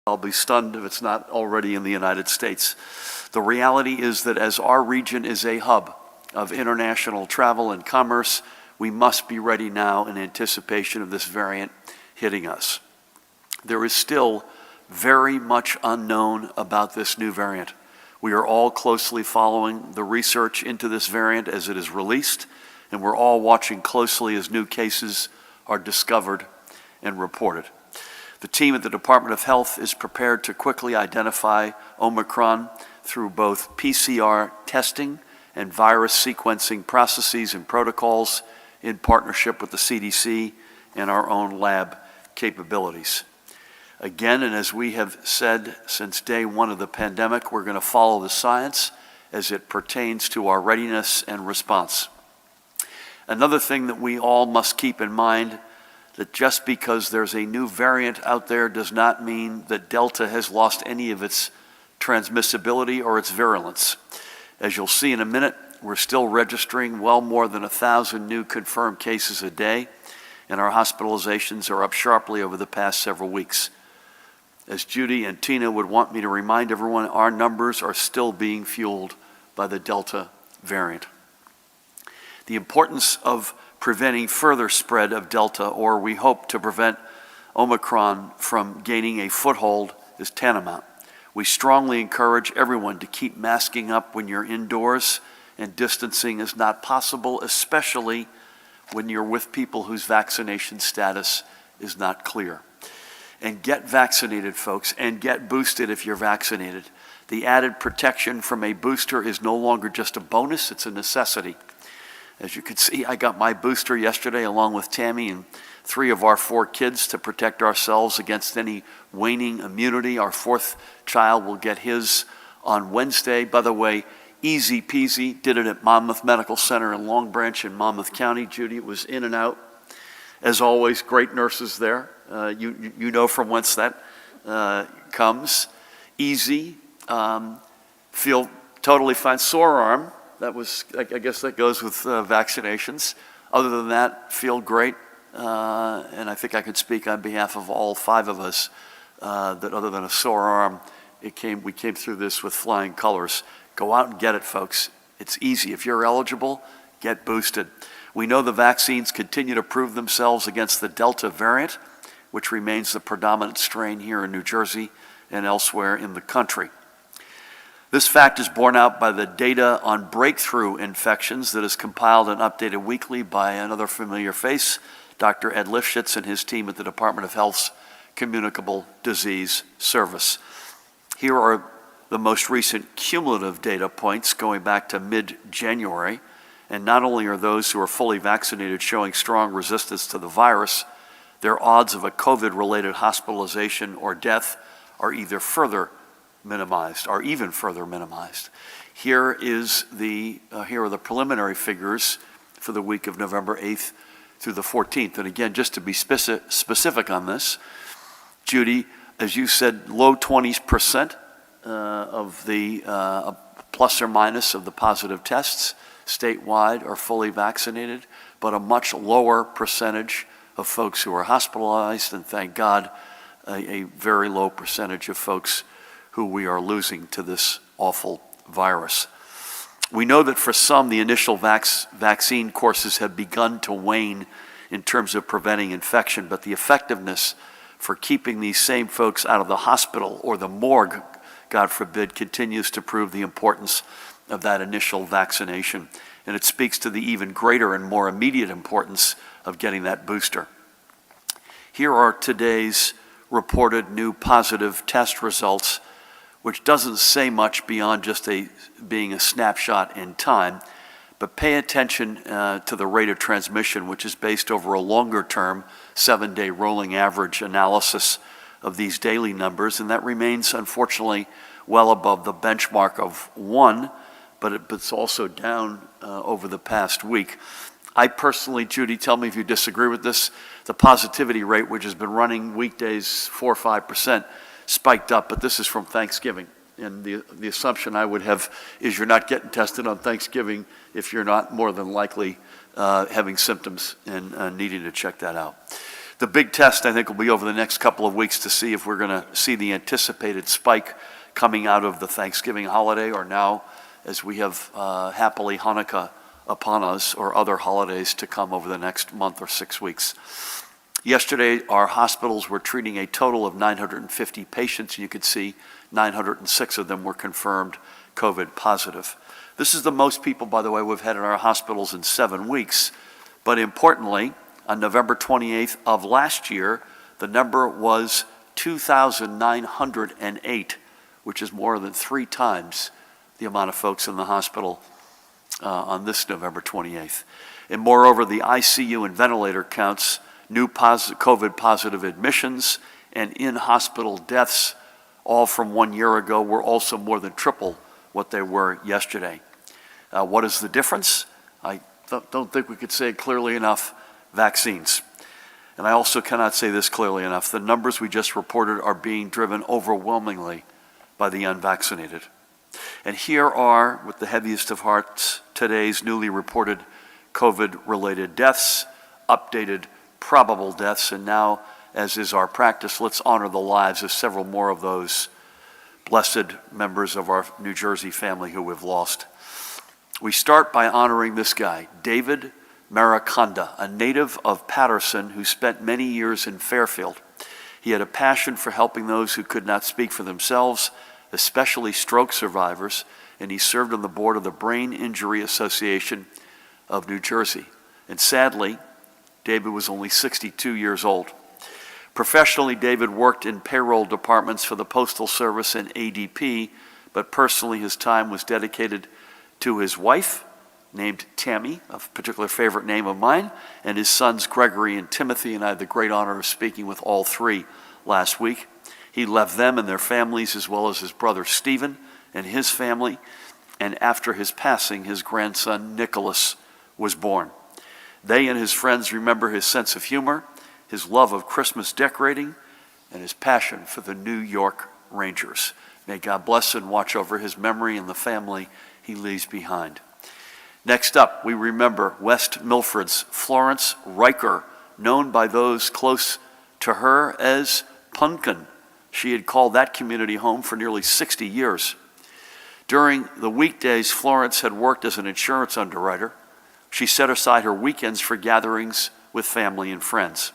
I'll be stunned if it's not already in the United States. The reality is that as our region is a hub of international travel and commerce, we must be ready now in anticipation of this variant hitting us. There is still very much unknown about this new variant. We are all closely following the research into this variant as it is released, and we're all watching closely as new cases are discovered and reported. The team at the Department of Health is prepared to quickly identify Omicron through both PCR testing and virus sequencing processes and protocols in partnership with the CDC and our own lab capabilities. Again, and as we have said since day one of the pandemic, we're going to follow the science as it pertains to our readiness and response. Another thing that we all must keep in mind, that just because there's a new variant out there does not mean that Delta has lost any of its transmissibility or its virulence. As you'll see in a minute, we're still registering well more than 1,000 new confirmed cases a day, and our hospitalizations are up sharply over the past several weeks. As Judy and Tina would want me to remind everyone, our numbers are still being fueled by the Delta variant. The importance of preventing further spread of Delta, or we hope to prevent Omicron from gaining a foothold, is tantamount. We strongly encourage everyone to keep masking up when you're indoors, and distancing is not possible, especially when you're with people whose vaccination status is not clear. And get vaccinated, folks, and get boosted if you're vaccinated. The added protection from a booster is no longer just a bonus, it's a necessity. As you can see, I got my booster yesterday along with Tammy and 3 of our 4 kids to protect ourselves against any waning immunity. Our 4th child will get his on Wednesday. By the way, easy peasy, did it at Monmouth Medical Center in Long Branch in Monmouth County. Judy was in and out. As always, great nurses there. You know from whence that comes. Easy, feel totally fine. Sore arm, that was, I guess that goes with vaccinations. Other than that, feel great. And I think I could speak on behalf of all 5 of us that other than a sore arm, we came through this with flying colors. Go out and get it, folks. It's easy. If you're eligible, get boosted. We know the vaccines continue to prove themselves against the Delta variant, which remains the predominant strain here in New Jersey and elsewhere in the country. This fact is borne out by the data on breakthrough infections that is compiled and updated weekly by another familiar face, Dr. Ed Lifshitz and his team at the Department of Health's Communicable Disease Service. Here are the most recent cumulative data points going back to mid-January, and not only are those who are fully vaccinated showing strong resistance to the virus, their odds of a COVID-related hospitalization or death are either further minimized, or even further minimized. Here are the preliminary figures for the week of November 8th through the 14th. And again, just to be specific on this, Judy, as you said, low 20% of the plus or minus of the positive tests statewide are fully vaccinated, but a much lower percentage of folks who are hospitalized, and thank God, a very low percentage of folks who we are losing to this awful virus. We know that for some, the initial vaccine courses have begun to wane in terms of preventing infection, but the effectiveness for keeping these same folks out of the hospital or the morgue, God forbid, continues to prove the importance of that initial vaccination. And it speaks to the even greater and more immediate importance of getting that booster. Here are today's reported new positive test results, which doesn't say much beyond just being a snapshot in time, but pay attention to the rate of transmission, which is based over a longer term, 7-day rolling average analysis of these daily numbers, and that remains, unfortunately, well above the benchmark of 1, but it's also down over the past week. I personally, Judy, tell me if you disagree with this, the positivity rate, which has been running weekdays 4 or 5%, spiked up, but this is from Thanksgiving. And the assumption I would have is you're not getting tested on Thanksgiving if you're not more than likely having symptoms and needing to check that out. The big test, I think, will be over the next couple of weeks to see if we're going to see the anticipated spike coming out of the Thanksgiving holiday, or now, as we have happily Hanukkah upon us, or other holidays to come over the next month or 6 weeks. Yesterday, our hospitals were treating a total of 950 patients. You could see 906 of them were confirmed COVID positive. This is the most people, by the way, we've had in our hospitals in 7 weeks. But importantly, on November 28th of last year, the number was 2,908, which is more than 3 times the amount of folks in the hospital on this November 28th. And moreover, the ICU and ventilator counts, new COVID positive admissions, and in-hospital deaths, all from 1 year ago, were also more than triple what they were yesterday. What is the difference? I don't think we could say it clearly enough. Vaccines. And I also cannot say this clearly enough. The numbers we just reported are being driven overwhelmingly by the unvaccinated. And here are, with the heaviest of hearts, today's newly reported COVID-related deaths, updated probable deaths, and now, as is our practice, let's honor the lives of several more of those blessed members of our New Jersey family who we've lost. We start by honoring this guy, David Mariconda, a native of Patterson who spent many years in Fairfield. He had a passion for helping those who could not speak for themselves, especially stroke survivors, and he served on the board of the Brain Injury Association of New Jersey. And sadly, David was only 62 years old. Professionally, David worked in payroll departments for the Postal Service and ADP, but personally his time was dedicated to his wife, named Tammy, a particular favorite name of mine, and his sons Gregory and Timothy, and I had the great honor of speaking with all 3 last week. He left them and their families, as well as his brother Stephen and his family, and after his passing, his grandson Nicholas was born. They and his friends remember his sense of humor, his love of Christmas decorating, and his passion for the New York Rangers. May God bless and watch over his memory and the family he leaves behind. Next up, we remember West Milford's Florence Riker, known by those close to her as Punkin. She had called that community home for nearly 60 years. During the weekdays, Florence had worked as an insurance underwriter. She set aside her weekends for gatherings with family and friends.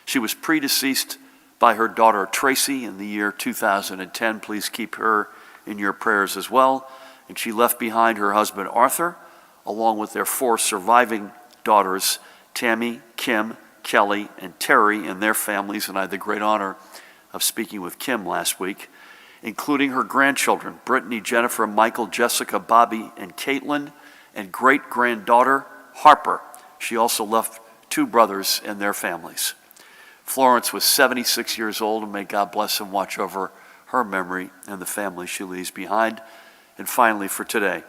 She was predeceased by her daughter Tracy in the year 2010. Please keep her in your prayers as well. And she left behind her husband Arthur, along with their 4 surviving daughters, Tammy, Kim, Kelly, and Terry, and their families. And I had the great honor of speaking with Kim last week, including her grandchildren, Brittany, Jennifer, Michael, Jessica, Bobby, and Caitlin, and great-granddaughter Harper. She also left 2 brothers and their families. Florence was 76 years old, and may God bless and watch over her memory and the family she leaves behind. And finally, for today,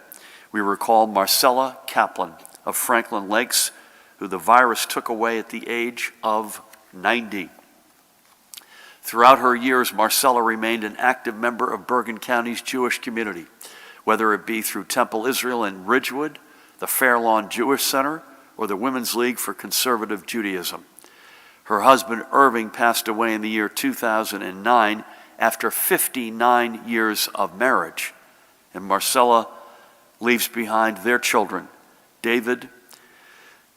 we recall Marcella Kaplan of Franklin Lakes, who the virus took away at the age of 90. Throughout her years, Marcella remained an active member of Bergen County's Jewish community, whether it be through Temple Israel in Ridgewood, the Fairlawn Jewish Center, or the Women's League for Conservative Judaism. Her husband, Irving, passed away in the year 2009 after 59 years of marriage. And Marcella leaves behind their children, David,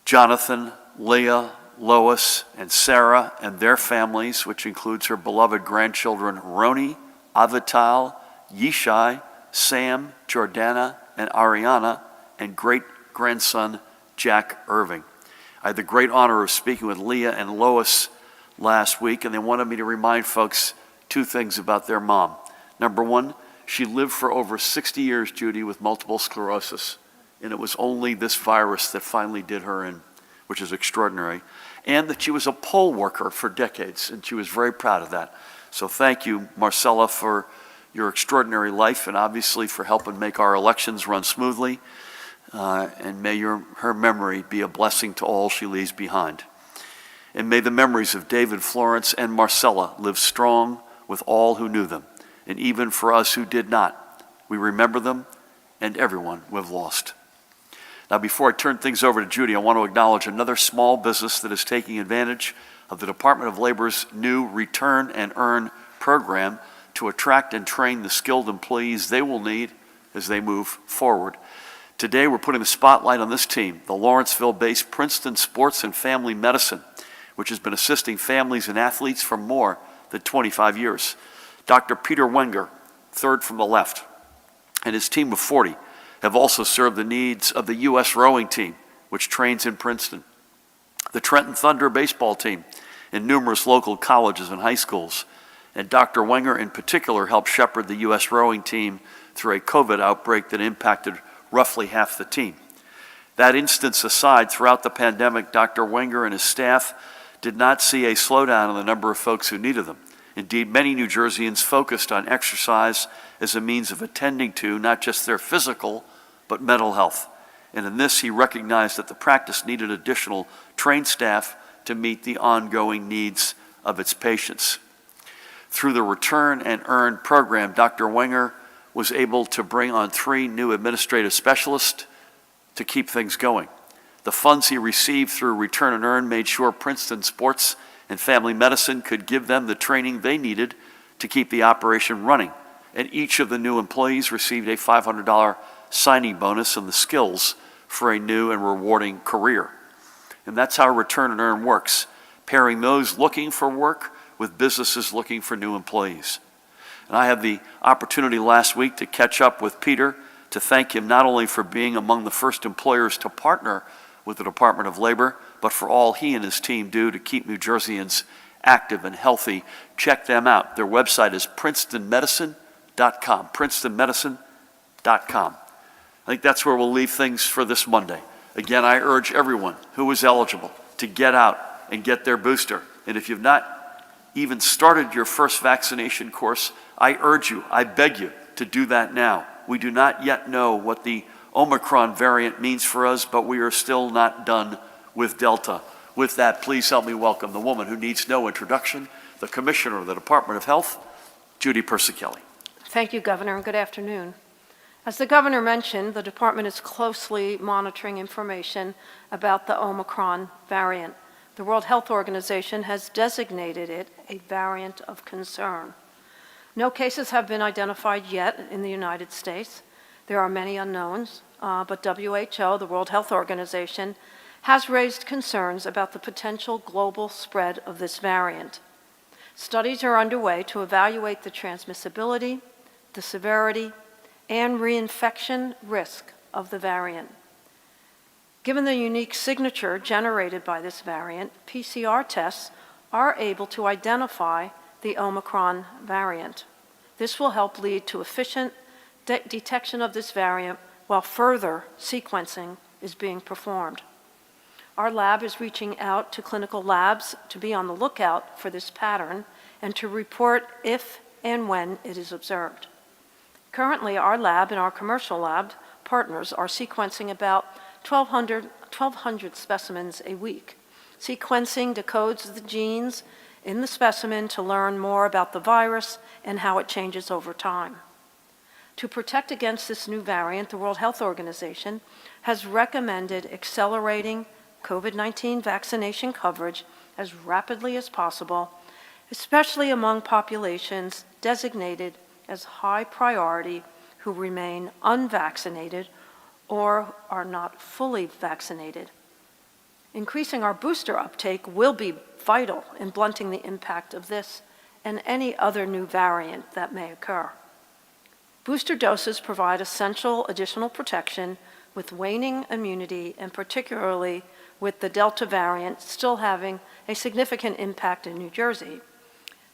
Jonathan, Leah, Lois, and Sarah, and their families, which includes her beloved grandchildren, Roni, Avital, Yishai, Sam, Jordana, and Ariana, and great-grandson, Jack Irving. I had the great honor of speaking with Leah and Lois last week, and they wanted me to remind folks 2 things about their mom. Number 1, she lived for over 60 years, Judy, with multiple sclerosis, and it was only this virus that finally did her in, which is extraordinary, and that she was a poll worker for decades, and she was very proud of that. So thank you, Marcella, for your extraordinary life, and obviously for helping make our elections run smoothly, and may her memory be a blessing to all she leaves behind. And may the memories of David, Florence, and Marcella live strong with all who knew them. And even for us who did not, we remember them and everyone we've lost. Now, before I turn things over to Judy, I want to acknowledge another small business that is taking advantage of the Department of Labor's new Return and Earn program to attract and train the skilled employees they will need as they move forward. Today, we're putting the spotlight on this team, the Lawrenceville-based Princeton Sports and Family Medicine, which has been assisting families and athletes for more than 25 years. Dr. Peter Wenger, third from the left, and his team of 40 have also served the needs of the U.S. rowing team, which trains in Princeton, the Trenton Thunder baseball team, and numerous local colleges and high schools. And Dr. Wenger in particular helped shepherd the U.S. rowing team through a COVID outbreak that impacted roughly half the team. That instance aside, throughout the pandemic, Dr. Wenger and his staff did not see a slowdown in the number of folks who needed them. Indeed, many New Jerseyans focused on exercise as a means of attending to not just their physical, but mental health. And in this, he recognized that the practice needed additional trained staff to meet the ongoing needs of its patients. Through the Return and Earn program, Dr. Wenger was able to bring on 3 new administrative specialists to keep things going. The funds he received through Return and Earn made sure Princeton Sports and Family Medicine could give them the training they needed to keep the operation running. And each of the new employees received a $500 signing bonus and the skills for a new and rewarding career. And that's how Return and Earn works, pairing those looking for work with businesses looking for new employees. And I had the opportunity last week to catch up with Peter to thank him not only for being among the first employers to partner with the Department of Labor, but for all he and his team do to keep New Jerseyans active and healthy. Check them out. Their website is princetonmedicine.com, princetonmedicine.com. I think that's where we'll leave things for this Monday. Again, I urge everyone who is eligible to get out and get their booster. And if you've not even started your first vaccination course, I urge you, I beg you to do that now. We do not yet know what the Omicron variant means for us, but we are still not done with Delta. With that, please help me welcome the woman who needs no introduction, the Commissioner of the Department of Health, Judy Persichilli. Thank you, Governor, and good afternoon. As the Governor mentioned, the Department is closely monitoring information about the Omicron variant. The World Health Organization has designated it a variant of concern. No cases have been identified yet in the United States. There are many unknowns, but WHO, the World Health Organization, has raised concerns about the potential global spread of this variant. Studies are underway to evaluate the transmissibility, the severity, and reinfection risk of the variant. Given the unique signature generated by this variant, PCR tests are able to identify the Omicron variant. This will help lead to efficient detection of this variant while further sequencing is being performed. Our lab is reaching out to clinical labs to be on the lookout for this pattern and to report if and when it is observed. Currently, our lab and our commercial lab partners are sequencing about 1,200 specimens a week. Sequencing decodes the genes in the specimen to learn more about the virus and how it changes over time. To protect against this new variant, the World Health Organization has recommended accelerating COVID-19 vaccination coverage as rapidly as possible, especially among populations designated as high priority who remain unvaccinated or are not fully vaccinated. Increasing our booster uptake will be vital in blunting the impact of this and any other new variant that may occur. Booster doses provide essential additional protection with waning immunity, and particularly with the Delta variant still having a significant impact in New Jersey.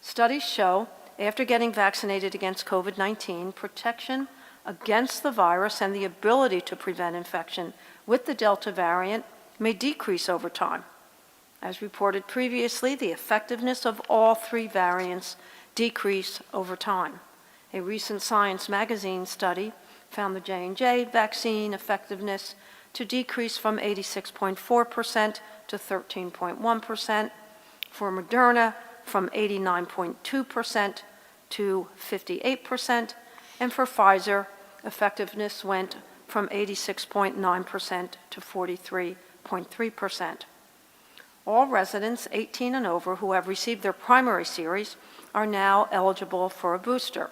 Studies show after getting vaccinated against COVID-19, protection against the virus and the ability to prevent infection with the Delta variant may decrease over time. As reported previously, the effectiveness of all 3 variants decrease over time. A recent Science magazine study found the J&J vaccine effectiveness to decrease from 86.4% to 13.1%, for Moderna from 89.2% to 58%, and for Pfizer, effectiveness went from 86.9% to 43.3%. All residents 18 and over who have received their primary series are now eligible for a booster.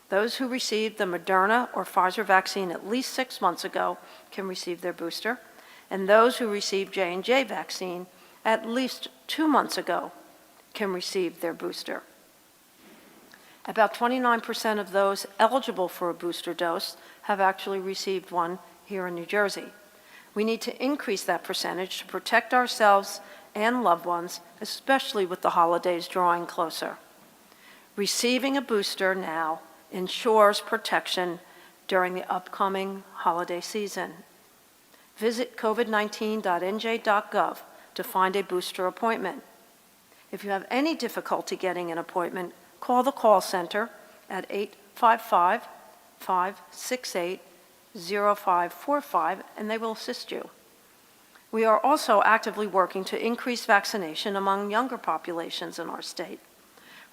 Those who received the Moderna or Pfizer vaccine at least 6 months ago can receive their booster, and those who received J&J vaccine at least 2 months ago can receive their booster. About 29% of those eligible for a booster dose have actually received one here in New Jersey. We need to increase that percentage to protect ourselves and loved ones, especially with the holidays drawing closer. Receiving a booster now ensures protection during the upcoming holiday season. Visit covid19.nj.gov to find a booster appointment. If you have any difficulty getting an appointment, call the call center at 855-568-0545 and they will assist you. We are also actively working to increase vaccination among younger populations in our state.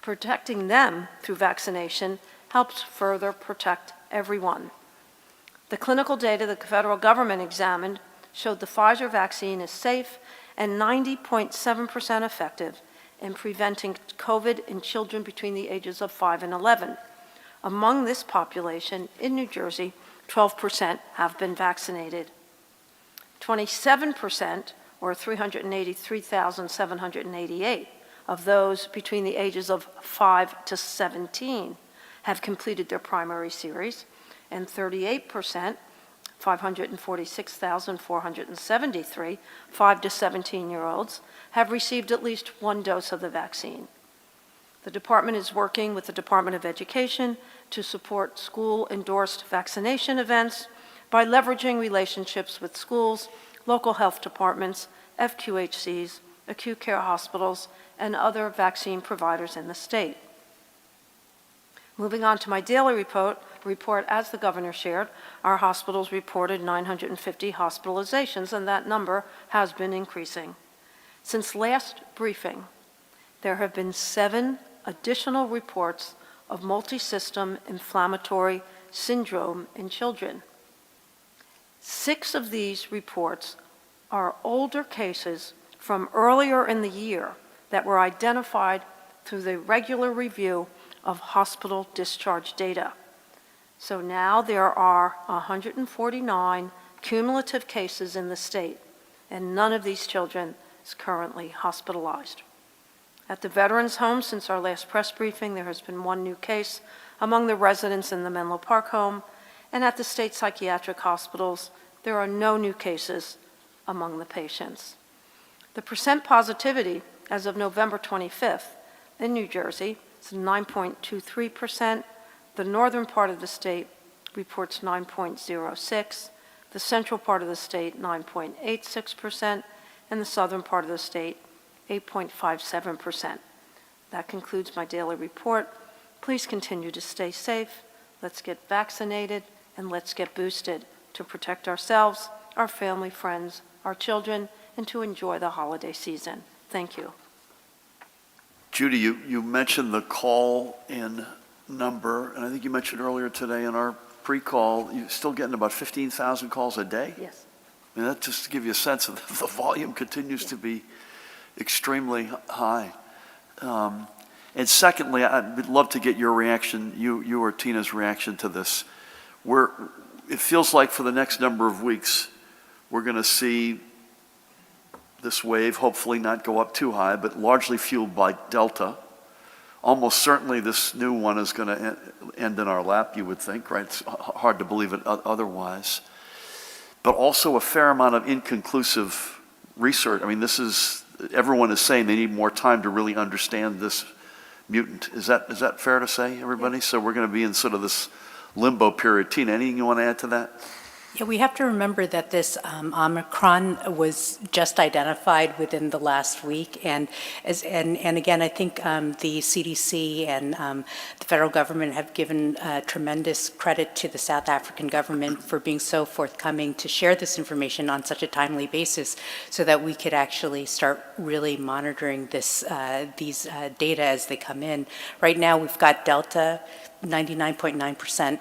Protecting them through vaccination helps further protect everyone. The clinical data the federal government examined showed the Pfizer vaccine is safe and 90.7% effective in preventing COVID in children between the ages of 5 and 11. Among this population in New Jersey, 12% have been vaccinated. 27%, or 383,788, of those between the ages of 5 to 17 have completed their primary series, and 38%, 546,473, 5 to 17-year-olds, have received at least one dose of the vaccine. The department is working with the Department of Education to support school-endorsed vaccination events by leveraging relationships with schools, local health departments, FQHCs, acute care hospitals, and other vaccine providers in the state. Moving on to my daily report, as the governor shared, our hospitals reported 950 hospitalizations, and that number has been increasing. Since last briefing, there have been 7 additional reports of multisystem inflammatory syndrome in children. 6 of these reports are older cases from earlier in the year that were identified through the regular review of hospital discharge data. So now there are 149 cumulative cases in the state, and none of these children is currently hospitalized. At the Veterans Home, since our last press briefing, there has been 1 new case among the residents in the Menlo Park home, and at the state psychiatric hospitals, there are no new cases among the patients. The percent positivity as of November 25th in New Jersey is 9.23%. The northern part of the state reports 9.06%, the central part of the state 9.86%, and the southern part of the state 8.57%. That concludes my daily report. Please continue to stay safe. Let's get vaccinated and let's get boosted to protect ourselves, our family, friends, our children, and to enjoy the holiday season. Thank you. Judy, you mentioned the call-in number, and I think you mentioned earlier today in our pre-call, you're still getting about 15,000 calls a day? Yes. I mean, that just to give you a sense of the volume continues to be extremely high. And secondly, I'd love to get your reaction, you or Tina's reaction to this. It feels like for the next number of weeks, we're going to see this wave hopefully not go up too high, but largely fueled by Delta. Almost certainly this new one is going to end in our lap, you would think, right? It's hard to believe it otherwise. But also a fair amount of inconclusive research. I mean, everyone is saying they need more time to really understand this mutant. Is that fair to say, everybody? Yeah. So we're going to be in sort of this limbo period. Tina, anything you want to add to that? Yeah, we have to remember that this Omicron was just identified within the last week, and again, I think the CDC and the federal government have given tremendous credit to the South African government for being so forthcoming to share this information on such a timely basis, so that we could actually start really monitoring these data as they come in. Right now, we've got Delta, 99.9%.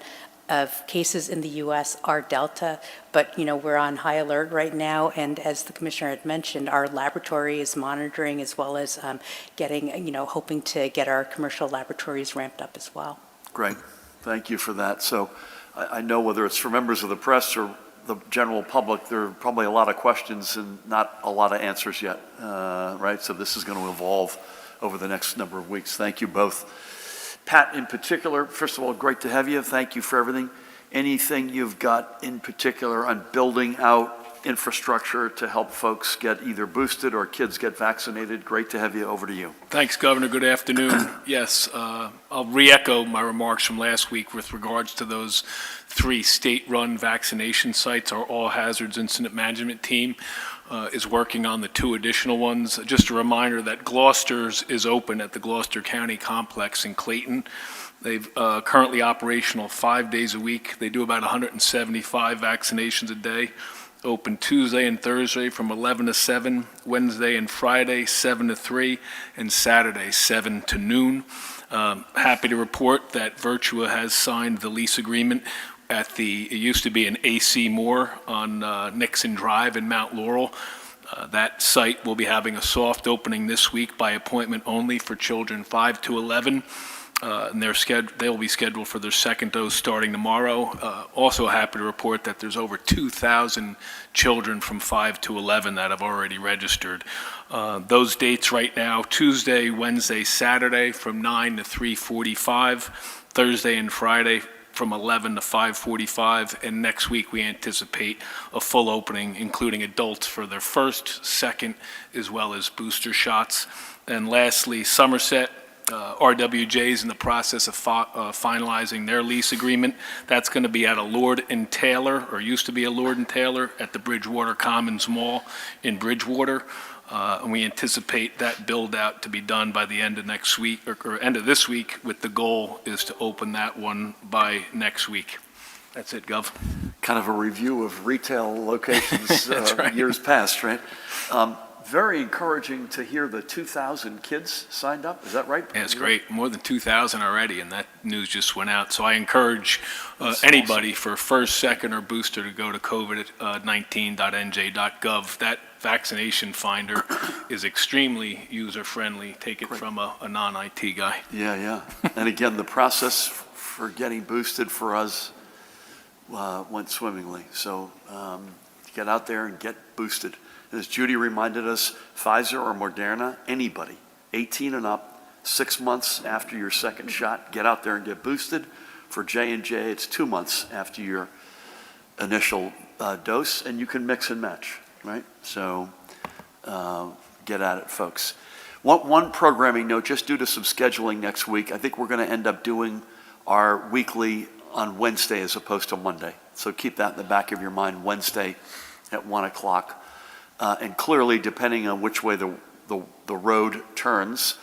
of cases in the U.S. are Delta, but, we're on high alert right now, and as the Commissioner had mentioned, our laboratory is monitoring as well as hoping to get our commercial laboratories ramped up as well. Great. Thank you for that. So I know whether it's for members of the press or the general public, there are probably a lot of questions and not a lot of answers yet, right? So this is going to evolve over the next number of weeks. Thank you both. Pat, in particular, first of all, great to have you. Thank you for everything. Anything you've got in particular on building out infrastructure to help folks get either boosted or kids get vaccinated? Great to have you. Over to you. Thanks, Governor. Good afternoon. Yes, I'll re-echo my remarks from last week with regards to those 3 state-run vaccination sites. Our All Hazards Incident Management Team is working on the 2 additional ones. Just a reminder that Gloucester's is open at the Gloucester County Complex in Clayton. They've currently operational 5 days a week. They do about 175 vaccinations a day. Open Tuesday and Thursday from 11 to 7, Wednesday and Friday 7 to 3, and Saturday 7 to noon. Happy to report that Virtua has signed the lease agreement at it used to be an AC Moore on Nixon Drive in Mount Laurel. That site will be having a soft opening this week by appointment only for children 5 to 11. And they'll be scheduled for their second dose starting tomorrow. Also happy to report that there's over 2,000 children from 5 to 11 that have already registered. Those dates right now, Tuesday, Wednesday, Saturday from 9 to 3:45, Thursday and Friday from 11 to 5:45, and next week we anticipate a full opening, including adults for their first, second, as well as booster shots. And lastly, Somerset, RWJ is in the process of finalizing their lease agreement. That's going to be at a Lord & Taylor, or used to be a Lord & Taylor, at the Bridgewater Commons Mall in Bridgewater. And we anticipate that build-out to be done by the end of next week, or end of this week, with the goal is to open that one by next week. That's it, Gov. Kind of a review of retail locations That's right. years past, right? Very encouraging to hear the 2,000 kids signed up. Is that right? Yeah, it's great. More than 2,000 already, and that news just went out. So I encourage anybody for first, second, or booster to go to covid19.nj.gov. That vaccination finder is extremely user-friendly. Take it from a non-IT guy. Yeah. And again, the process for getting boosted for us went swimmingly. So get out there and get boosted. As Judy reminded us, Pfizer or Moderna, anybody, 18 and up, 6 months after your second shot, get out there and get boosted. For J&J, it's 2 months after your initial dose, and you can mix and match, right? So get at it, folks. One programming note, just due to some scheduling next week, I think we're going to end up doing our weekly on Wednesday as opposed to Monday. So keep that in the back of your mind, Wednesday at 1 o'clock. And clearly, depending on which way the road turns,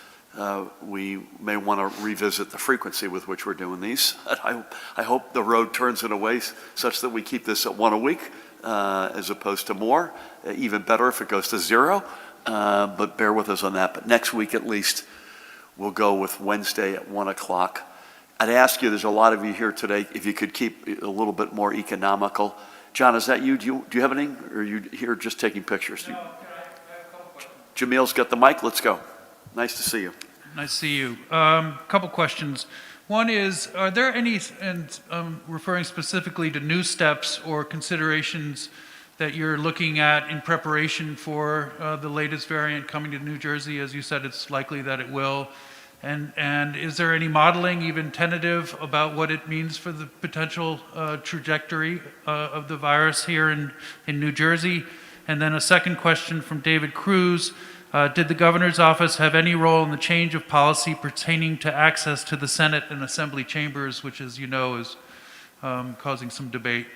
we may want to revisit the frequency with which we're doing these. I hope the road turns in a way such that we keep this at 1 a week as opposed to more. Even better if it goes to 0, but bear with us on that. But next week at least, we'll go with Wednesday at 1 o'clock. I'd ask you, there's a lot of you here today, if you could keep a little bit more economical. John, is that you? Do you have anything? Or are you here just taking pictures? No, I have a couple questions. Jamil's got the mic. Let's go. Nice to see you. Nice to see you. Couple questions. One is, are there any, and I'm referring specifically to new steps or considerations that you're looking at in preparation for the latest variant coming to New Jersey? As you said, it's likely that it will. And is there any modeling, even tentative, about what it means for the potential trajectory of the virus here in New Jersey? And then a second question from David Cruz. Did the governor's office have any role in the change of policy pertaining to access to the Senate and Assembly chambers, which, as you know, is causing some debate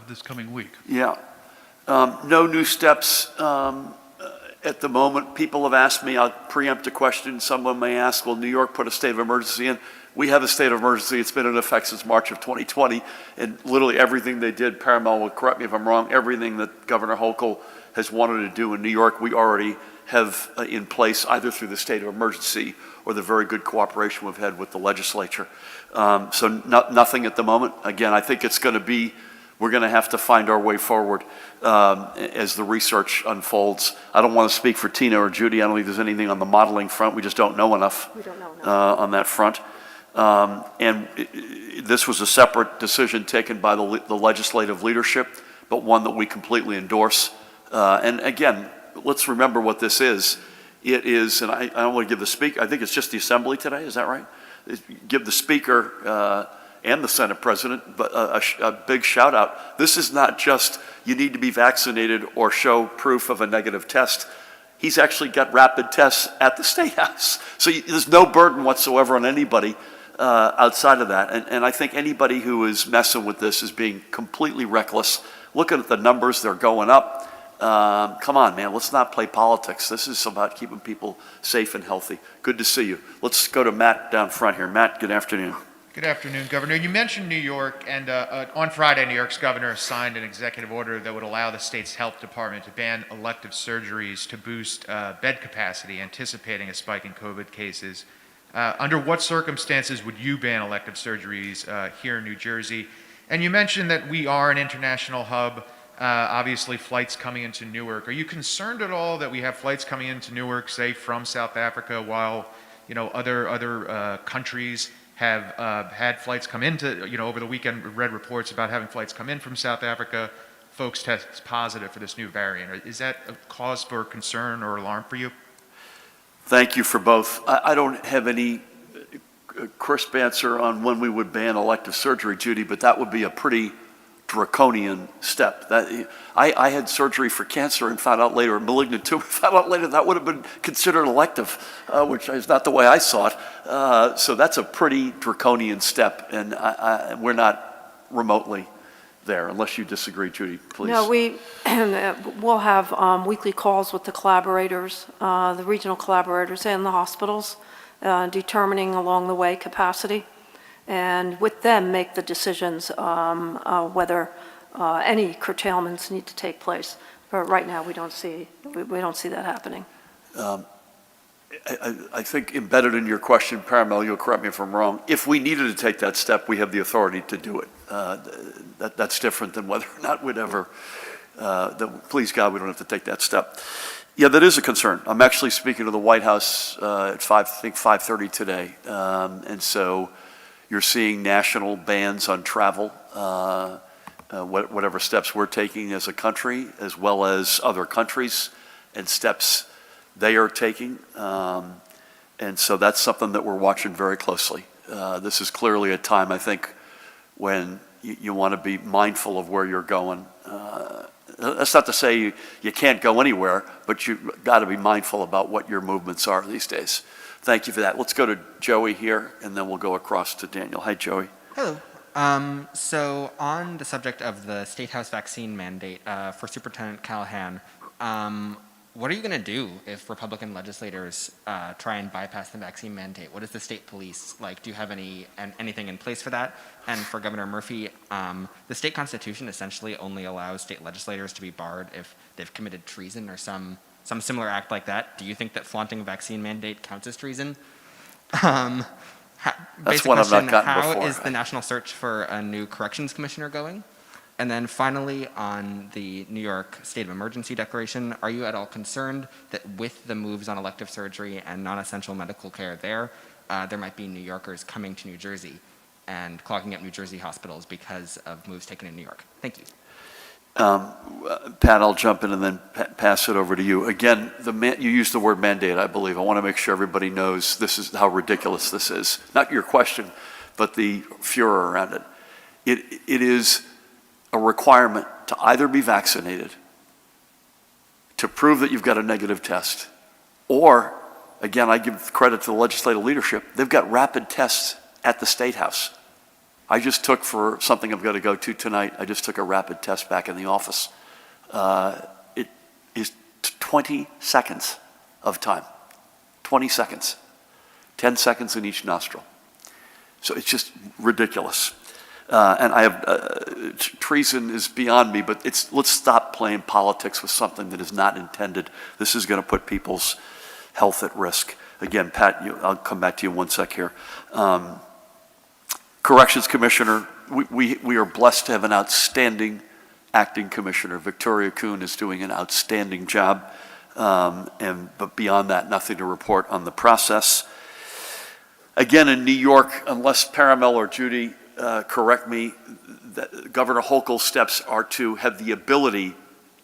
this coming week? Yeah. No new steps at the moment. People have asked me, I'll preempt a question. Someone may ask, will New York put a state of emergency in? We have a state of emergency. It's been in effect since March of 2020. And literally everything they did, Paramount will correct me if I'm wrong, everything that Governor Hochul has wanted to do in New York, we already have in place either through the state of emergency or the very good cooperation we've had with the legislature. So nothing at the moment. Again, I think it's going to be, we're going to have to find our way forward as the research unfolds. I don't want to speak for Tina or Judy. I don't think there's anything on the modeling front. We just don't know enough We don't know enough. on that front. This was a separate decision taken by the legislative leadership, but one that we completely endorse. And again, let's remember what this is. It is, and I don't want to give the speaker, I think it's just the assembly today, is that right? Give the speaker and the Senate president but a big shout out. This is not just you need to be vaccinated or show proof of a negative test. He's actually got rapid tests at the State House. So there's no burden whatsoever on anybody outside of that. And I think anybody who is messing with this is being completely reckless. Looking at the numbers, they're going up. Come on, man, let's not play politics. This is about keeping people safe and healthy. Good to see you. Let's go to Matt down front here. Matt, good afternoon. Good afternoon, Governor. You mentioned New York, and on Friday, New York's governor signed an executive order that would allow the state's health department to ban elective surgeries to boost bed capacity, anticipating a spike in COVID cases. Under what circumstances would you ban elective surgeries here in New Jersey? And you mentioned that we are an international hub. Obviously, flights coming into Newark. Are you concerned at all that we have flights coming into Newark, say, from South Africa, while other countries have had flights come into, over the weekend, read reports about having flights come in from South Africa, folks test positive for this new variant. Is that a cause for concern or alarm for you? Thank you for both. I don't have any crisp answer on when we would ban elective surgery, Judy, but that would be a pretty draconian step. I had surgery for cancer and found out later, a malignant tumor, found out later that would have been considered elective, which is not the way I saw it. So that's a pretty draconian step, and we're not remotely there, unless you disagree, Judy, please. No, we'll have weekly calls with the collaborators, the regional collaborators and the hospitals, determining along the way capacity, and with them make the decisions whether any curtailments need to take place. But right now, we don't see that happening. I think embedded in your question, Paramel, you'll correct me if I'm wrong, if we needed to take that step, we have the authority to do it. That's different than whether or not we'd ever, please God, we don't have to take that step. Yeah, that is a concern. I'm actually speaking to the White House at 5:30 today. And so you're seeing national bans on travel, whatever steps we're taking as a country, as well as other countries and steps they are taking. And so that's something that we're watching very closely. This is clearly a time, I think, when you want to be mindful of where you're going. That's not to say you can't go anywhere, but you've got to be mindful about what your movements are these days. Thank you for that. Let's go to Joey here, and then we'll go across to Daniel. Hi, Joey. Hello. So on the subject of the State House vaccine mandate for Superintendent Callahan, what are you going to do if Republican legislators try and bypass the vaccine mandate? What is the state police like? Do you have anything in place for that? And for Governor Murphy, the state constitution essentially only allows state legislators to be barred if they've committed treason or some similar act like that. Do you think that flaunting a vaccine mandate counts as treason? That's one I've not gotten before. How is the national search for a new corrections commissioner going? And then finally, on the New York State of Emergency Declaration, are you at all concerned that with the moves on elective surgery and non-essential medical care there might be New Yorkers coming to New Jersey and clogging up New Jersey hospitals because of moves taken in New York? Thank you. Pat, I'll jump in and then pass it over to you. Again, you used the word mandate, I believe. I want to make sure everybody knows this is how ridiculous this is. Not your question, but the furor around it. It is a requirement to either be vaccinated, to prove that you've got a negative test, or, again, I give credit to the legislative leadership, they've got rapid tests at the State House. I just took, for something I'm going to go to tonight, I just took a rapid test back in the office. It is 20 seconds of time. 20 seconds. 10 seconds in each nostril. So it's just ridiculous. And I have, treason is beyond me, but let's stop playing politics with something that is not intended. This is going to put people's health at risk. Again, Pat, I'll come back to you in 1 sec here. Corrections Commissioner, we are blessed to have an outstanding acting commissioner. Victoria Kuhn is doing an outstanding job. But beyond that, nothing to report on the process. Again, in New York, unless Paramel or Judy correct me, Governor Hochul's steps are to have the ability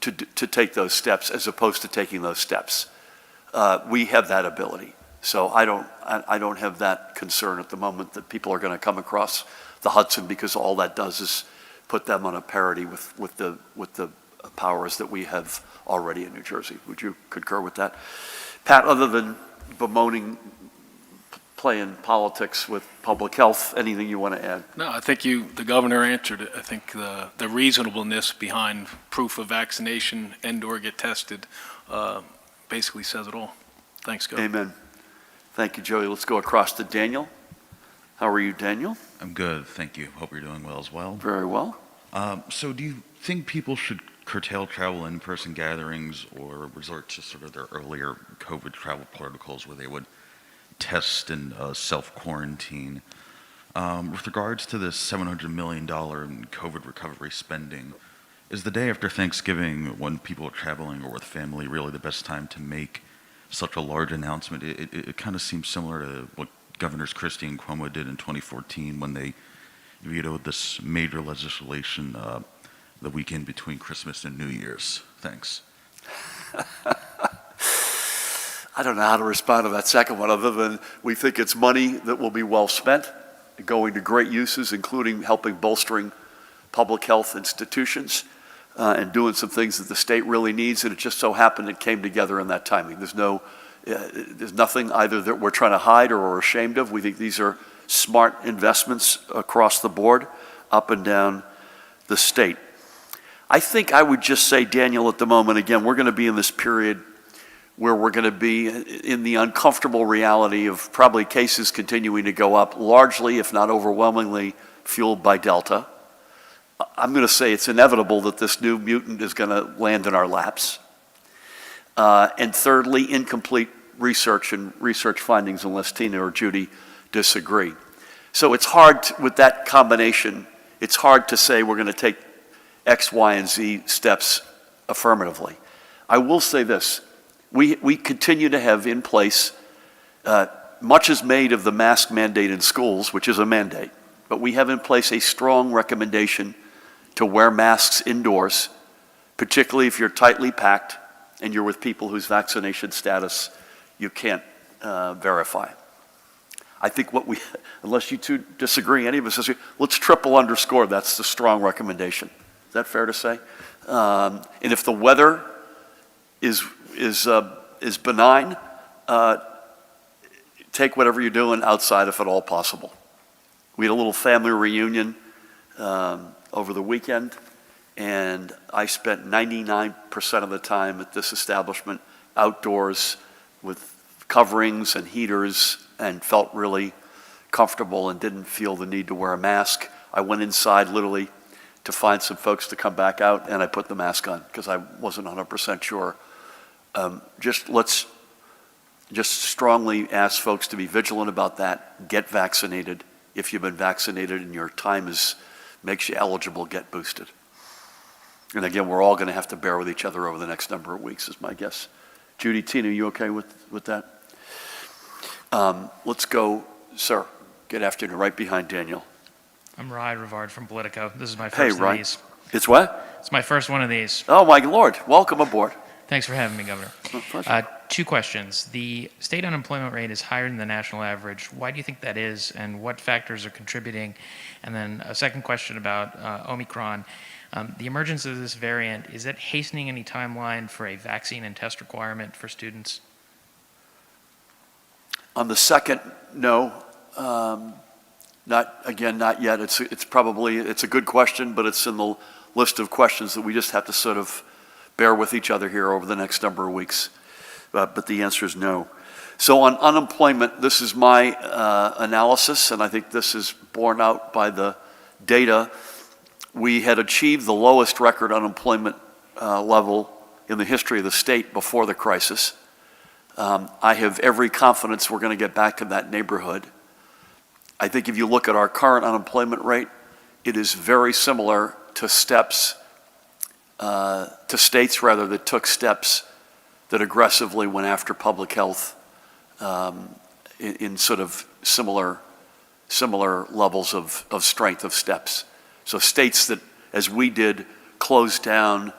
to take those steps as opposed to taking those steps. We have that ability. So I don't have that concern at the moment that people are going to come across the Hudson, because all that does is put them on a parity with the powers that we have already in New Jersey. Would you concur with that? Pat, other than bemoaning playing politics with public health, anything you want to add? No, I think the governor answered it. I think the reasonableness behind proof of vaccination and/or get tested basically says it all. Thanks, Governor. Amen. Thank you, Joey. Let's go across to Daniel. How are you, Daniel? I'm good, thank you. Hope you're doing well as well. Very well. So do you think people should curtail travel in-person gatherings or resort to sort of their earlier COVID travel protocols where they would test and self-quarantine? With regards to this $700 million in COVID recovery spending, is the day after Thanksgiving, when people are traveling or with family, really the best time to make such a large announcement? It kind of seems similar to what Governors Christie and Cuomo did in 2014 when they vetoed this major legislation the weekend between Christmas and New Year's. Thanks. I don't know how to respond to that second one, other than we think it's money that will be well spent, going to great uses, including helping bolstering public health institutions and doing some things that the state really needs. And it just so happened it came together in that timing. There's nothing either that we're trying to hide or are ashamed of. We think these are smart investments across the board, up and down the state. I think I would just say, Daniel, at the moment, again, we're going to be in this period where we're going to be in the uncomfortable reality of probably cases continuing to go up, largely, if not overwhelmingly, fueled by Delta. I'm going to say it's inevitable that this new mutant is going to land in our laps. And thirdly, incomplete research and research findings, unless Tina or Judy disagree. So it's hard, with that combination, it's hard to say we're going to take X, Y, and Z steps affirmatively. I will say this. We continue to have in place, much is made of the mask mandate in schools, which is a mandate, but we have in place a strong recommendation to wear masks indoors, particularly if you're tightly packed and you're with people whose vaccination status you can't verify. I think unless you two disagree, any of us disagree, let's triple underscore that's the strong recommendation. Is that fair to say? And if the weather is benign, take whatever you're doing outside if at all possible. We had a little family reunion over the weekend, and I spent 99% of the time at this establishment outdoors with coverings and heaters and felt really comfortable and didn't feel the need to wear a mask. I went inside literally to find some folks to come back out, and I put the mask on because I wasn't 100% sure. Let's strongly ask folks to be vigilant about that. Get vaccinated. If you've been vaccinated and your time makes you eligible, get boosted. And again, we're all going to have to bear with each other over the next number of weeks, is my guess. Judy, Tina, you okay with that? Let's go, sir. Good afternoon, right behind Daniel. I'm Ryan Rivard from Politico. This is my Hey, first of Ryan. these. It's what? It's my first one of these. Oh, my Lord. Welcome aboard. Thanks for having me, Governor. My pleasure. Two questions. The state unemployment rate is higher than the national average. Why do you think that is, and what factors are contributing? And then a second question about Omicron. The emergence of this variant, is it hastening any timeline for a vaccine and test requirement for students? On the second, no. Not yet. It's a good question, but it's in the list of questions that we just have to sort of bear with each other here over the next number of weeks. But the answer is no. So on unemployment, this is my analysis, and I think this is borne out by the data, we had achieved the lowest record unemployment level in the history of the state before the crisis. I have every confidence we're going to get back to that neighborhood. I think if you look at our current unemployment rate, it is very similar to states that took steps that aggressively went after public health in sort of similar levels of strength of steps. So states that, as we did, closed down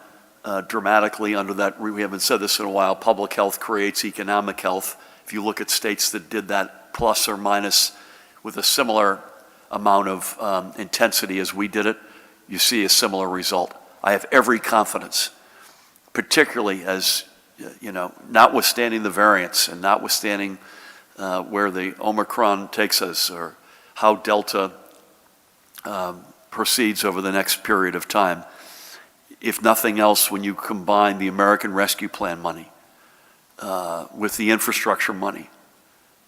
dramatically under that, we haven't said this in a while, public health creates economic health. If you look at states that did that plus or minus with a similar amount of intensity as we did it, you see a similar result. I have every confidence, particularly as, notwithstanding the variants and notwithstanding where the Omicron takes us or how Delta proceeds over the next period of time. If nothing else, when you combine the American Rescue Plan money with the infrastructure money,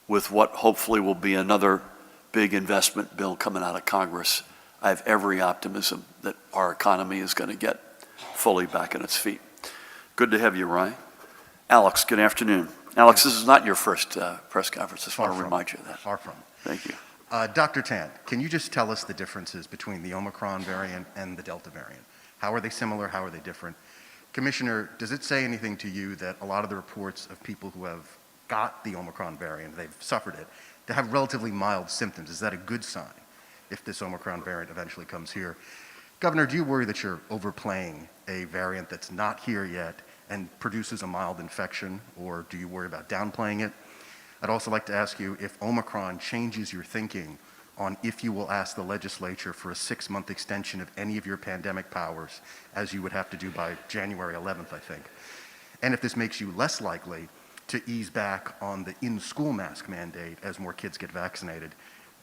with what hopefully will be another big investment bill coming out of Congress, I have every optimism that our economy is going to get fully back on its feet. Good to have you, Ryan. Alex, good afternoon. Alex, this is not your first press conference. I just want to remind you of that. Far from. Thank you. Dr. Tan, can you just tell us the differences between the Omicron variant and the Delta variant? How are they similar? How are they different? Commissioner, does it say anything to you that a lot of the reports of people who have got the Omicron variant, they've suffered it, to have relatively mild symptoms? Is that a good sign if this Omicron variant eventually comes here? Governor, do you worry that you're overplaying a variant that's not here yet and produces a mild infection, or do you worry about downplaying it? I'd also like to ask you if Omicron changes your thinking on if you will ask the legislature for a 6-month extension of any of your pandemic powers, as you would have to do by January 11th, I think. And if this makes you less likely to ease back on the in-school mask mandate as more kids get vaccinated.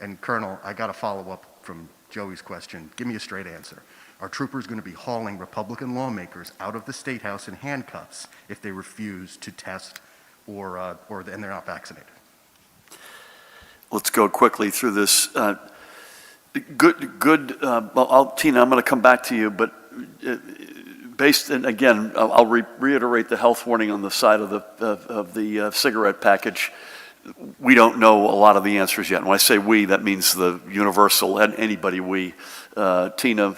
And Colonel, I got a follow-up from Joey's question. Give me a straight answer. Are troopers going to be hauling Republican lawmakers out of the State House in handcuffs if they refuse to test or and they're not vaccinated? Let's go quickly through this. Tina, I'm going to come back to you, but again, I'll reiterate the health warning on the side of the cigarette package. We don't know a lot of the answers yet. And when I say we, that means the universal, and anybody Tina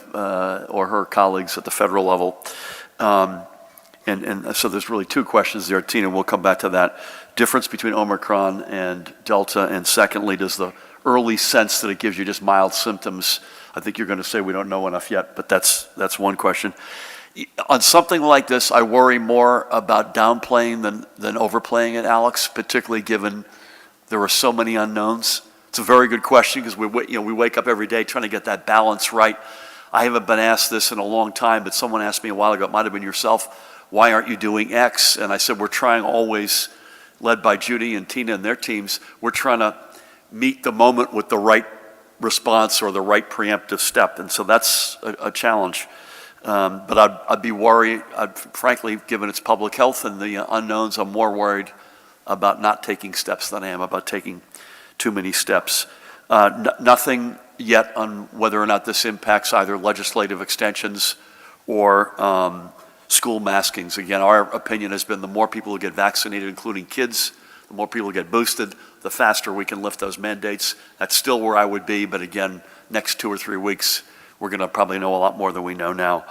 or her colleagues at the federal level. And so there's really two questions there. Tina, we'll come back to that. Difference between Omicron and Delta, and secondly, does the early sense that it gives you just mild symptoms, I think you're going to say we don't know enough yet, but that's one question. On something like this, I worry more about downplaying than overplaying it, Alex, particularly given there are so many unknowns. It's a very good question because we wake up every day trying to get that balance right. I haven't been asked this in a long time, but someone asked me a while ago, it might have been yourself, why aren't you doing X? And I said, we're trying always, led by Judy and Tina and their teams, we're trying to meet the moment with the right response or the right preemptive step. And so that's a challenge. But I'd be worried, frankly, given its public health and the unknowns, I'm more worried about not taking steps than I am about taking too many steps. Nothing yet on whether or not this impacts either legislative extensions or school maskings. Again, our opinion has been the more people who get vaccinated, including kids, the more people who get boosted, the faster we can lift those mandates. That's still where I would be, but again, next 2 or 3 weeks, we're going to probably know a lot more than we know now.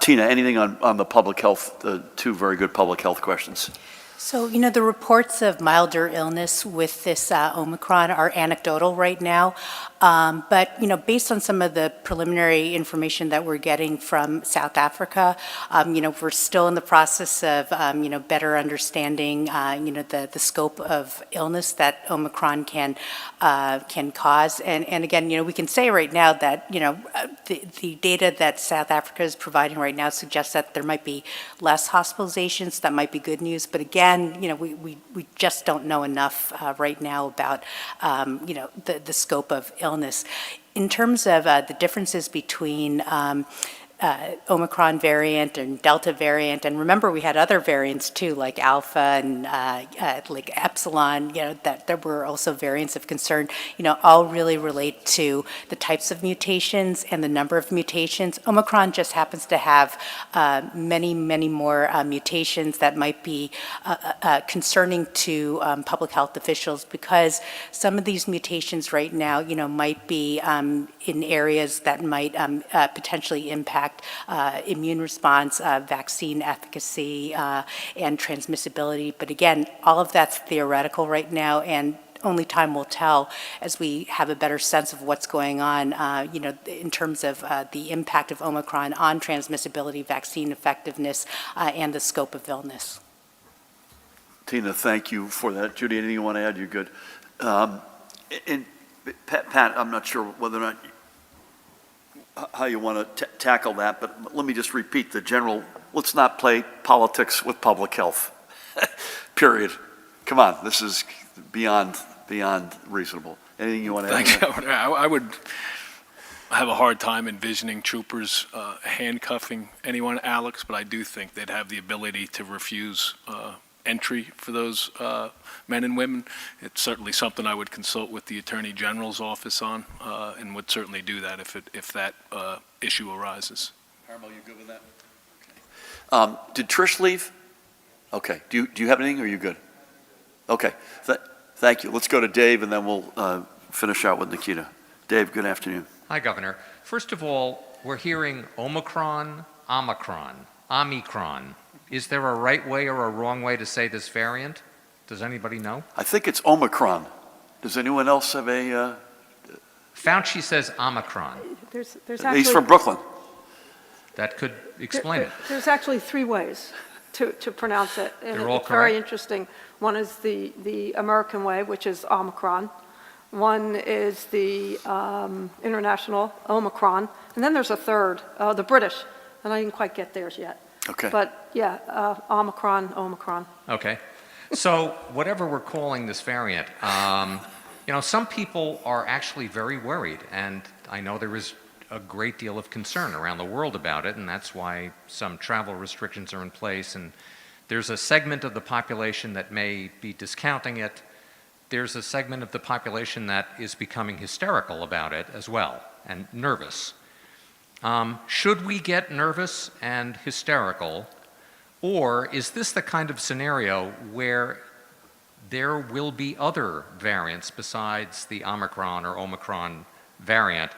Tina, anything on the public health, the two very good public health questions? So, the reports of milder illness with this Omicron are anecdotal right now. But, based on some of the preliminary information that we're getting from South Africa, we're still in the process of, better understanding, the scope of illness that Omicron can cause. And again, we can say right now that, the data that South Africa is providing right now suggests that there might be less hospitalizations. That might be good news. But again, we just don't know enough right now about, the scope of illness. In terms of the differences between Omicron variant and Delta variant, and remember we had other variants too, like Alpha and like Epsilon, that there were also variants of concern, all really relate to the types of mutations and the number of mutations. Omicron just happens to have many, many more mutations that might be concerning to public health officials, because some of these mutations right now, might be in areas that might potentially impact immune response, vaccine efficacy, and transmissibility. But again, all of that's theoretical right now, and only time will tell as we have a better sense of what's going on, in terms of the impact of Omicron on transmissibility, vaccine effectiveness, and the scope of illness. Tina, thank you for that. Judy, anything you want to add? You're good. And Pat, I'm not sure whether or not how you want to tackle that, but let me just repeat the general, let's not play politics with public health, period. Come on, this is beyond reasonable. Anything you want to add? Thanks, Governor. I would have a hard time envisioning troopers handcuffing anyone, Alex, but I do think they'd have the ability to refuse entry for those men and women. It's certainly something I would consult with the Attorney General's office on, and would certainly do that if that issue arises. Harmo, you good with that? Okay. Did Trish leave? Okay. Do you have anything, or are you good? Okay. Thank you. Let's go to Dave, and then we'll finish out with Nikita. Dave, good afternoon. Hi, Governor. First of all, we're hearing Omicron, Omicron. Is there a right way or a wrong way to say this variant? Does anybody know? I think it's Omicron. Does anyone else have a... Fauci says Omicron. There's He's actually, from Brooklyn. That could explain it. There's actually three ways to pronounce it. And They're all it's very correct? interesting. One is the American way, which is Omicron. One is the international Omicron. And then there's a third, the British. And I didn't quite get theirs yet. Okay. But yeah, Omicron. Okay. So whatever we're calling this variant, some people are actually very worried, and I know there is a great deal of concern around the world about it, and that's why some travel restrictions are in place, and there's a segment of the population that may be discounting it. There's a segment of the population that is becoming hysterical about it as well, and nervous. Should we get nervous and hysterical, or is this the kind of scenario where there will be other variants besides the Omicron variant,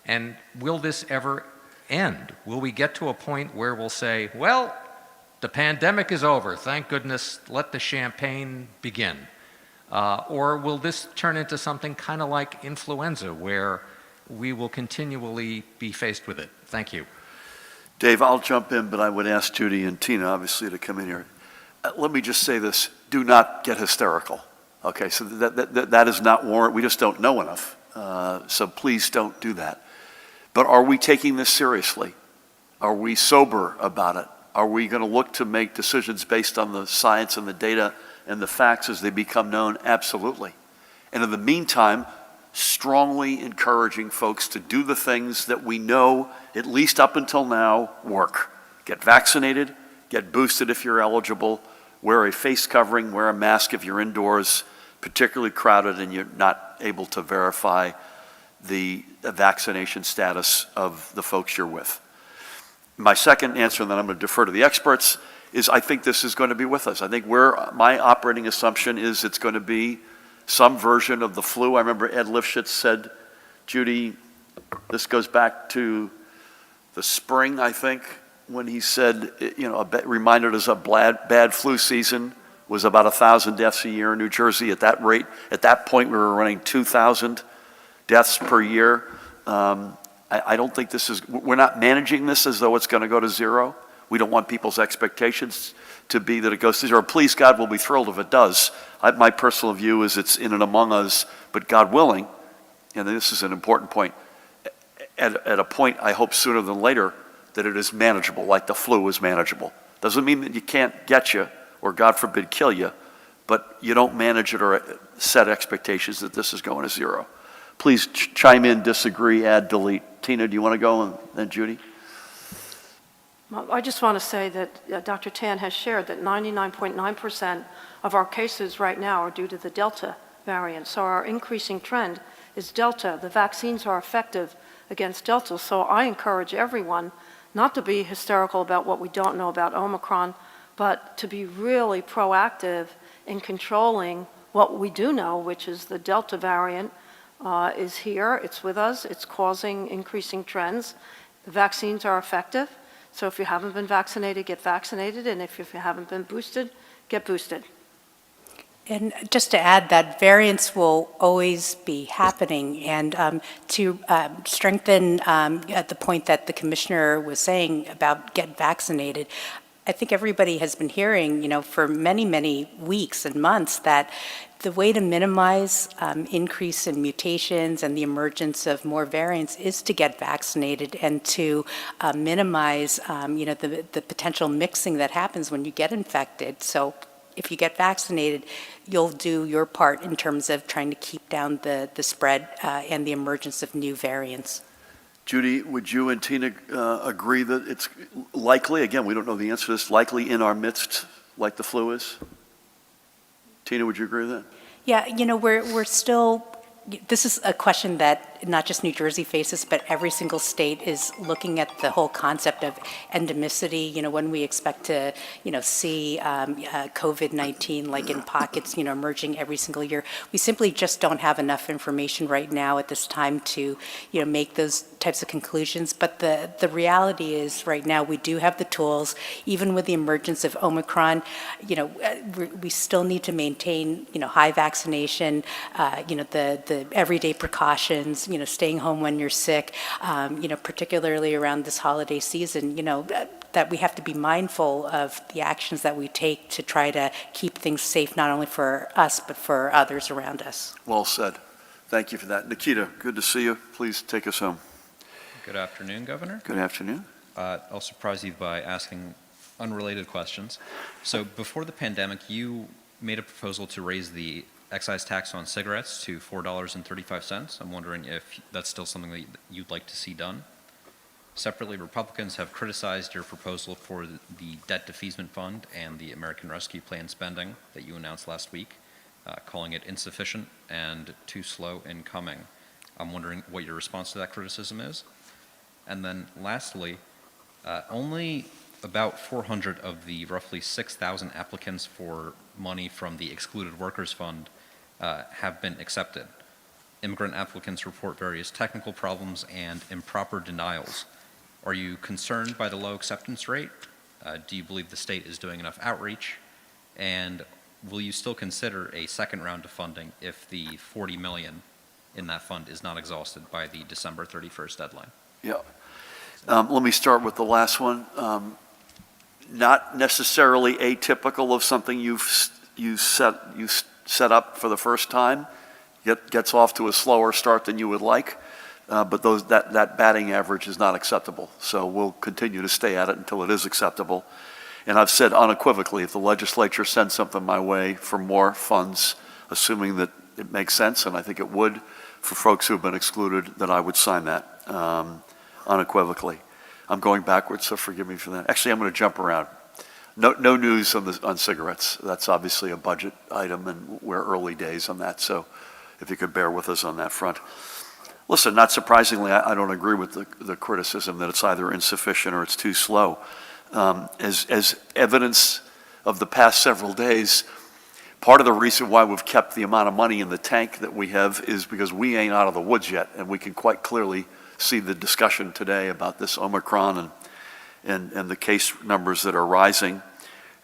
and will this ever end? Will we get to a point where we'll say, well, the pandemic is over, thank goodness, let the champagne begin? Or will this turn into something kind of like influenza, where we will continually be faced with it? Thank you. Dave, I'll jump in, but I would ask Judy and Tina, obviously, to come in here. Let me just say this. Do not get hysterical. Okay, so that is not warrant. We just don't know enough. So please don't do that. But are we taking this seriously? Are we sober about it? Are we going to look to make decisions based on the science and the data and the facts as they become known? Absolutely. And in the meantime, strongly encouraging folks to do the things that we know, at least up until now, work. Get vaccinated, get boosted if you're eligible, wear a face covering, wear a mask if you're indoors, particularly crowded and you're not able to verify the vaccination status of the folks you're with. My second answer, and then I'm going to defer to the experts, is I think this is going to be with us. I think my operating assumption is it's going to be some version of the flu. I remember Ed Lifshitz said, Judy, this goes back to the spring, I think, when he said, reminded us of bad flu season was about 1,000 deaths a year in New Jersey. At that rate, at that point, we were running 2,000 deaths per year. I don't think we're not managing this as though it's going to go to zero. We don't want people's expectations to be that it goes to zero. Please, God, we'll be thrilled if it does. My personal view is it's in and among us, but God willing, and this is an important point, at a point, I hope sooner than later, that it is manageable, like the flu is manageable. Doesn't mean that you can't get you, or God forbid kill you, but you don't manage it or set expectations that this is going to zero. Please chime in, disagree, add, delete. Tina, do you want to go, and then Judy? Well, I just want to say that Dr. Tan has shared that 99.9% of our cases right now are due to the Delta variant. So our increasing trend is Delta. The vaccines are effective against Delta. So I encourage everyone not to be hysterical about what we don't know about Omicron, but to be really proactive in controlling what we do know, which is the Delta variant is here, it's with us, it's causing increasing trends. The vaccines are effective, so if you haven't been vaccinated, get vaccinated, and if you haven't been boosted, get boosted. And just to add that variants will always be happening, and to strengthen at the point that the commissioner was saying about get vaccinated, I think everybody has been hearing, for many, many weeks and months that the way to minimize increase in mutations and the emergence of more variants is to get vaccinated and to minimize, the potential mixing that happens when you get infected. So if you get vaccinated, you'll do your part in terms of trying to keep down the spread and the emergence of new variants. Judy, would you and Tina agree that it's likely, again, we don't know the answer to this, likely in our midst like the flu is? Tina, would you agree with that? Yeah, we're still, this is a question that not just New Jersey faces, but every single state is looking at the whole concept of endemicity, when we expect to, see COVID-19 like in pockets, emerging every single year. We simply just don't have enough information right now at this time to, make those types of conclusions. But the reality is right now we do have the tools, even with the emergence of Omicron, we still need to maintain, high vaccination, the everyday precautions, staying home when you're sick, particularly around this holiday season, that we have to be mindful of the actions that we take to try to keep things safe, not only for us, but for others around us. Well said. Thank you for that. Nikita, good to see you. Please take us home. Good afternoon, Governor. Good afternoon. I'll surprise you by asking unrelated questions. So before the pandemic, you made a proposal to raise the excise tax on cigarettes to $4.35. I'm wondering if that's still something that you'd like to see done. Separately, Republicans have criticized your proposal for the debt defeasance fund and the American Rescue Plan spending that you announced last week, calling it insufficient and too slow in coming. I'm wondering what your response to that criticism is. And then lastly, only about 400 of the roughly 6,000 applicants for money from the Excluded Workers Fund have been accepted. Immigrant applicants report various technical problems and improper denials. Are you concerned by the low acceptance rate? Do you believe the state is doing enough outreach? And will you still consider a second round of funding if the $40 million in that fund is not exhausted by the December 31st deadline? Yeah. Let me start with the last one. Not necessarily atypical of something you set up for the first time. Gets off to a slower start than you would like, but that batting average is not acceptable. So we'll continue to stay at it until it is acceptable. And I've said unequivocally, if the legislature sends something my way for more funds, assuming that it makes sense, and I think it would, for folks who have been excluded, that I would sign that unequivocally. I'm going backwards, so forgive me for that. Actually, I'm going to jump around. No news on cigarettes. That's obviously a budget item, and we're early days on that, so if you could bear with us on that front. Listen, not surprisingly, I don't agree with the criticism that it's either insufficient or it's too slow. As evidence of the past several days, part of the reason why we've kept the amount of money in the tank that we have is because we ain't out of the woods yet, and we can quite clearly see the discussion today about this Omicron and the case numbers that are rising.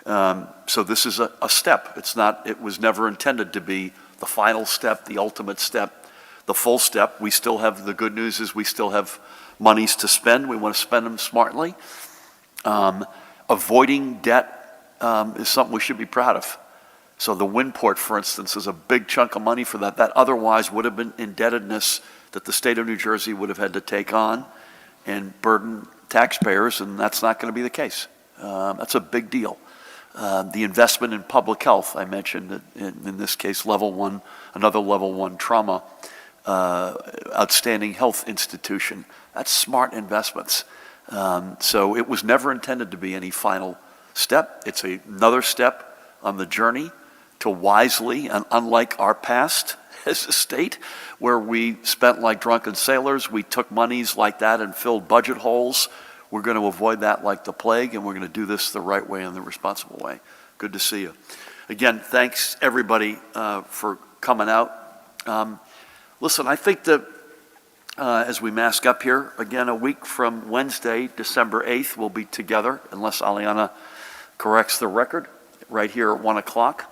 So this is a step. It was never intended to be the final step, the ultimate step, the full step. We still have, the good news is we still have monies to spend. We want to spend them smartly. Avoiding debt is something we should be proud of. So the Windport, for instance, is a big chunk of money for that. That otherwise would have been indebtedness that the state of New Jersey would have had to take on and burden taxpayers, and that's not going to be the case. That's a big deal. The investment in public health, I mentioned, in this case, another level one trauma, outstanding health institution. That's smart investments. So it was never intended to be any final step. It's another step on the journey to wisely, and unlike our past as a state, where we spent like drunken sailors, we took monies like that and filled budget holes. We're going to avoid that like the plague, and we're going to do this the right way and the responsible way. Good to see you. Again, thanks everybody for coming out. Listen, I think that as we mask up here, again, a week from Wednesday, December 8th, we'll be together, unless Aliana corrects the record, right here at 1 o'clock.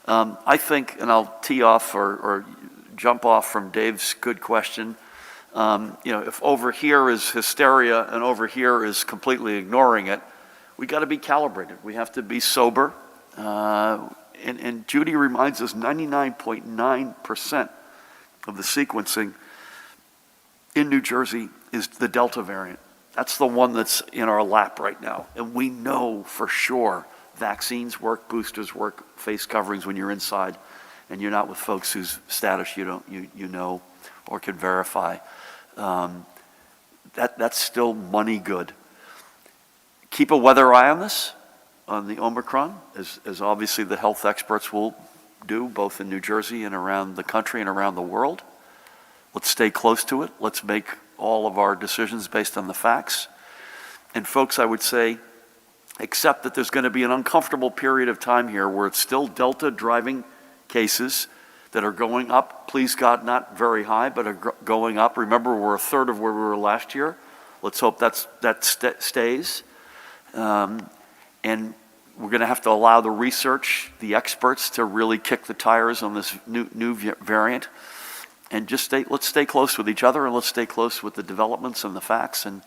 I think, and I'll tee off or jump off from Dave's good question, if over here is hysteria and over here is completely ignoring it, we got to be calibrated. We have to be sober. And Judy reminds us 99.9% of the sequencing in New Jersey is the Delta variant. That's the one that's in our lap right now. And we know for sure vaccines work, boosters work, face coverings when you're inside and you're not with folks whose status you know or can verify. That's still money good. Keep a weather eye on this, on the Omicron, as obviously the health experts will do, both in New Jersey and around the country and around the world. Let's stay close to it. Let's make all of our decisions based on the facts. And folks, I would say, accept that there's going to be an uncomfortable period of time here where it's still Delta driving cases that are going up. Please God, not very high, but are going up. Remember, we're a third of where we were last year. Let's hope that stays. And we're going to have to allow the research, the experts, to really kick the tires on this new variant. And just let's stay close with each other, and let's stay close with the developments and the facts. And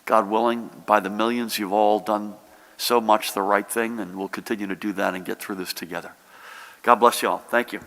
God willing, by the millions, you've all done so much the right thing, and we'll continue to do that and get through this together. God bless you all. Thank you.